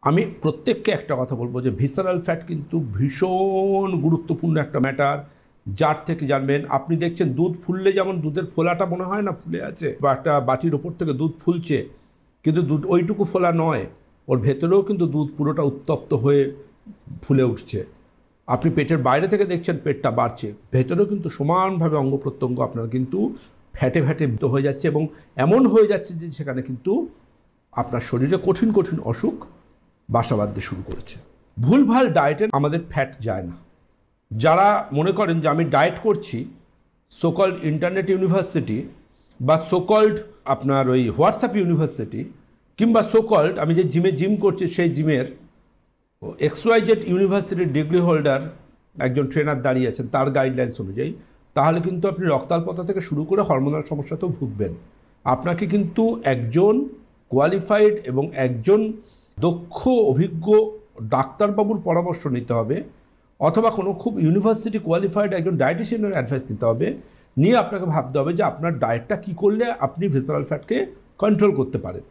আমি প্রত্যেককে একটা কথা বলবো যে ভিসারাল ফ্যাট কিন্তু ভীষণ গুরুত্বপূর্ণ একটা ম্যাটার, যার থেকে জানবেন। আপনি দেখছেন দুধ ফুললে যেমন দুধের ফোলাটা মনে হয় না ফুলে আছে, বা একটা বাটির ওপর থেকে দুধ ফুলছে, কিন্তু দুধ ওইটুকু ফোলা নয়, ওর ভেতরেও কিন্তু দুধ পুরোটা উত্তপ্ত হয়ে ফুলে উঠছে। আপনি পেটের বাইরে থেকে দেখছেন পেটটা বাড়ছে, ভেতরেও কিন্তু সমানভাবে অঙ্গ প্রত্যঙ্গ আপনার কিন্তু ফ্যাটে ফ্যাটে হয়ে যাচ্ছে, এবং এমন হয়ে যাচ্ছে যে সেখানে কিন্তু আপনার শরীরে কঠিন কঠিন অসুখ বাসা বাঁধতে শুরু করেছে। ভুলভাল ডায়েটে আমাদের ফ্যাট যায় না। যারা মনে করেন যে আমি ডায়েট করছি, সোকল্ড ইন্টারনেট ইউনিভার্সিটি বা সোকল্ড আপনার ওই হোয়াটসঅ্যাপ ইউনিভার্সিটি, কিংবা সোকল্ড আমি যে জিম করছি সেই জিমের XYZ ইউনিভার্সিটির ডিগ্রি হোল্ডার একজন ট্রেনার দাঁড়িয়ে আছেন, তার গাইডলাইন্স অনুযায়ী, তাহলে কিন্তু আপনি রক্তাল্পতা থেকে শুরু করে হরমোনাল সমস্যাতেও ভুগবেন। আপনাকে কিন্তু একজন কোয়ালিফাইড এবং একজন দক্ষ অভিজ্ঞ ডাক্তারবাবুর পরামর্শ নিতে হবে, অথবা কোনো খুব ইউনিভার্সিটি কোয়ালিফাইড একজন ডায়েটিশিয়ানের অ্যাডভাইস নিতে হবে। নিয়ে আপনাকে ভাবতে হবে যে আপনার ডায়েটটা কী করলে আপনি ভিসারাল ফ্যাটকে কন্ট্রোল করতে পারেন।